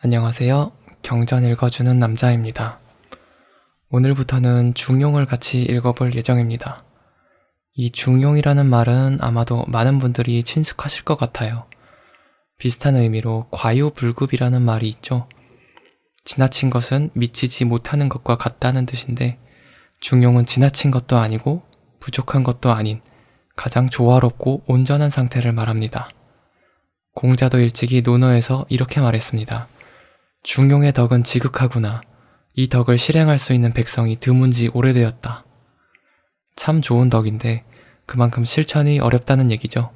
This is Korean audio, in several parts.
안녕하세요. 경전 읽어주는 남자입니다. 오늘부터는 중용을 같이 읽어볼 예정입니다. 이 중용이라는 말은 아마도 많은 분들이 친숙하실 것 같아요. 비슷한 의미로 과유불급이라는 말이 있죠. 지나친 것은 미치지 못하는 것과 같다는 뜻인데, 중용은 지나친 것도 아니고 부족한 것도 아닌 가장 조화롭고 온전한 상태를 말합니다. 공자도 일찍이 논어에서 이렇게 말했습니다. 중용의 덕은 지극하구나. 이 덕을 실행할 수 있는 백성이 드문지 오래되었다. 참 좋은 덕인데 그만큼 실천이 어렵다는 얘기죠.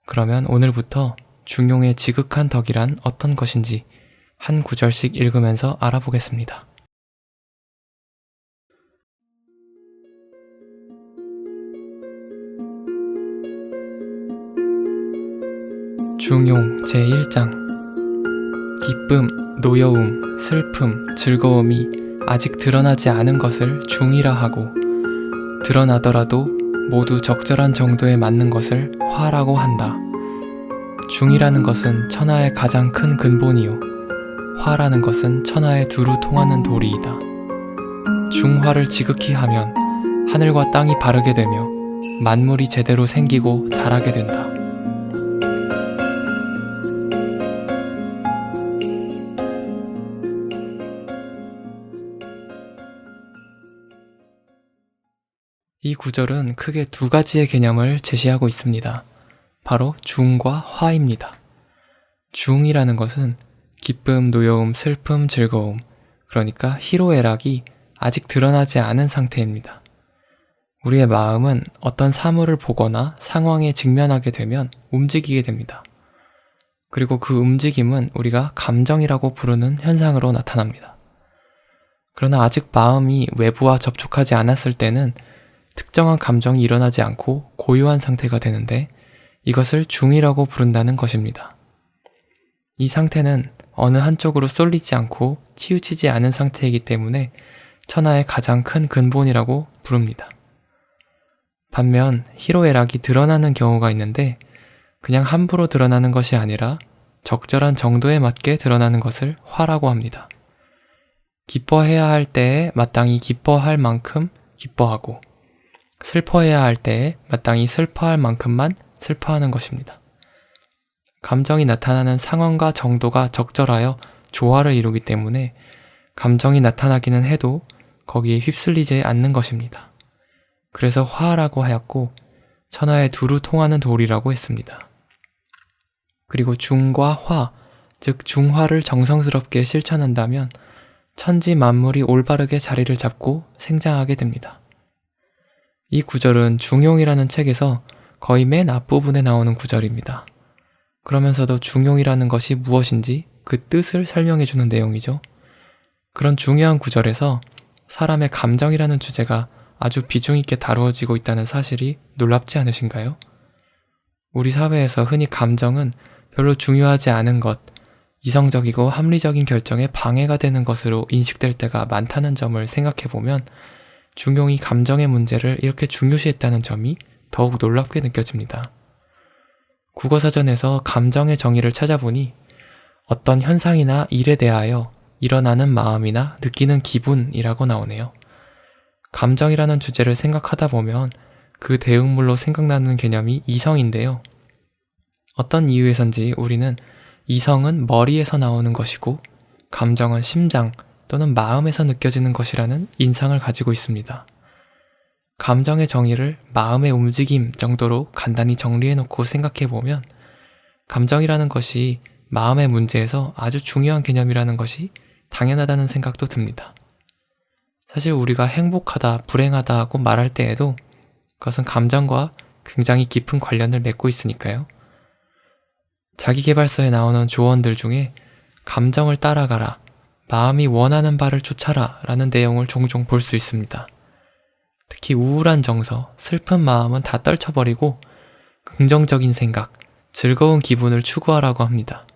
그러면 오늘부터 중용의 지극한 덕이란 어떤 것인지 한 구절씩 읽으면서 알아보겠습니다. 중용 제1장 기쁨, 노여움, 슬픔, 즐거움이 아직 드러나지 않은 것을 중이라 하고 드러나더라도 모두 적절한 정도에 맞는 것을 화라고 한다. 중이라는 것은 천하의 가장 큰 근본이요 화라는 것은 천하의 두루 통하는 도리이다. 중화를 지극히 하면 하늘과 땅이 바르게 되며 만물이 제대로 생기고 자라게 된다. 이 구절은 크게 두 가지의 개념을 제시하고 있습니다. 바로 중과 화입니다. 중이라는 것은 기쁨, 노여움, 슬픔, 즐거움, 그러니까 희로애락이 아직 드러나지 않은 상태입니다. 우리의 마음은 어떤 사물을 보거나 상황에 직면하게 되면 움직이게 됩니다. 그리고 그 움직임은 우리가 감정이라고 부르는 현상으로 나타납니다. 그러나 아직 마음이 외부와 접촉하지 않았을 때는 특정한 감정이 일어나지 않고 고요한 상태가 되는데 이것을 중이라고 부른다는 것입니다. 이 상태는 어느 한쪽으로 쏠리지 않고 치우치지 않은 상태이기 때문에 천하의 가장 큰 근본이라고 부릅니다. 반면 희로애락이 드러나는 경우가 있는데 그냥 함부로 드러나는 것이 아니라 적절한 정도에 맞게 드러나는 것을 화라고 합니다. 기뻐해야 할 때에 마땅히 기뻐할 만큼 기뻐하고 슬퍼해야 할 때에 마땅히 슬퍼할 만큼만 슬퍼하는 것입니다. 감정이 나타나는 상황과 정도가 적절하여 조화를 이루기 때문에 감정이 나타나기는 해도 거기에 휩쓸리지 않는 것입니다. 그래서 화라고 하였고 천하의 두루 통하는 도리라고 했습니다. 그리고 중과 화, 즉 중화를 정성스럽게 실천한다면 천지 만물이 올바르게 자리를 잡고 생장하게 됩니다. 이 구절은 중용이라는 책에서 거의 맨 앞부분에 나오는 구절입니다. 그러면서도 중용이라는 것이 무엇인지 그 뜻을 설명해주는 내용이죠. 그런 중요한 구절에서 사람의 감정이라는 주제가 아주 비중 있게 다루어지고 있다는 사실이 놀랍지 않으신가요? 우리 사회에서 흔히 감정은 별로 중요하지 않은 것, 이성적이고 합리적인 결정에 방해가 되는 것으로 인식될 때가 많다는 점을 생각해보면 중용이 감정의 문제를 이렇게 중요시했다는 점이 더욱 놀랍게 느껴집니다. 국어사전에서 감정의 정의를 찾아보니 어떤 현상이나 일에 대하여 일어나는 마음이나 느끼는 기분이라고 나오네요. 감정이라는 주제를 생각하다 보면 그 대응물로 생각나는 개념이 이성인데요. 어떤 이유에선지 우리는 이성은 머리에서 나오는 것이고 감정은 심장 또는 마음에서 느껴지는 것이라는 인상을 가지고 있습니다. 감정의 정의를 마음의 움직임 정도로 간단히 정리해놓고 생각해보면 감정이라는 것이 마음의 문제에서 아주 중요한 개념이라는 것이 당연하다는 생각도 듭니다. 사실 우리가 행복하다, 불행하다고 말할 때에도 그것은 감정과 굉장히 깊은 관련을 맺고 있으니까요. 자기계발서에 나오는 조언들 중에 감정을 따라가라, 마음이 원하는 바를 쫓아라 라는 내용을 종종 볼 수 있습니다. 특히 우울한 정서, 슬픈 마음은 다 떨쳐버리고 긍정적인 생각, 즐거운 기분을 추구하라고 합니다.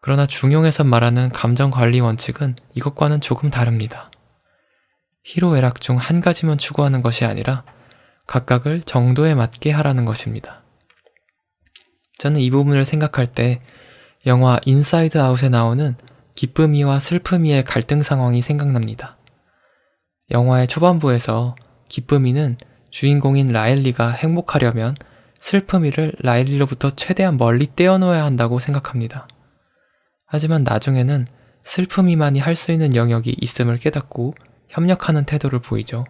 그러나 중용에서 말하는 감정관리 원칙은 이것과는 조금 다릅니다. 희로애락 중 한 가지만 추구하는 것이 아니라 각각을 정도에 맞게 하라는 것입니다. 저는 이 부분을 생각할 때 영화 인사이드 아웃에 나오는 기쁨이와 슬픔이의 갈등 상황이 생각납니다. 영화의 초반부에서 기쁨이는 주인공인 라일리가 행복하려면 슬픔이를 라일리로부터 최대한 멀리 떼어놓아야 한다고 생각합니다. 하지만 나중에는 슬픔이만이 할 수 있는 영역이 있음을 깨닫고 협력하는 태도를 보이죠.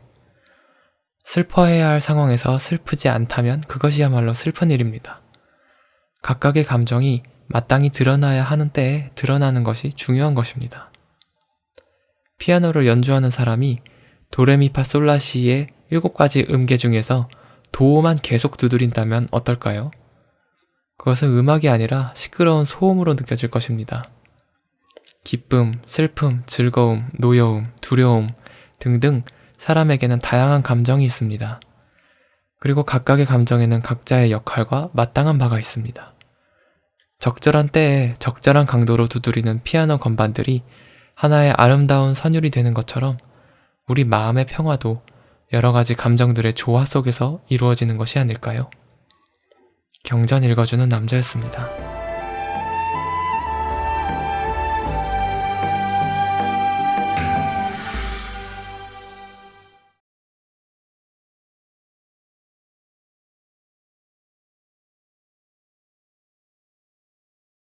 슬퍼해야 할 상황에서 슬프지 않다면 그것이야말로 슬픈 일입니다. 각각의 감정이 마땅히 드러나야 하는 때에 드러나는 것이 중요한 것입니다. 피아노를 연주하는 사람이 도레미파솔라시의 7가지 음계 중에서 도만 계속 두드린다면 어떨까요? 그것은 음악이 아니라 시끄러운 소음으로 느껴질 것입니다. 기쁨, 슬픔, 즐거움, 노여움, 두려움 등등 사람에게는 다양한 감정이 있습니다. 그리고 각각의 감정에는 각자의 역할과 마땅한 바가 있습니다. 적절한 때에 적절한 강도로 두드리는 피아노 건반들이 하나의 아름다운 선율이 되는 것처럼 우리 마음의 평화도 여러 가지 감정들의 조화 속에서 이루어지는 것이 아닐까요? 경전 읽어주는 남자였습니다.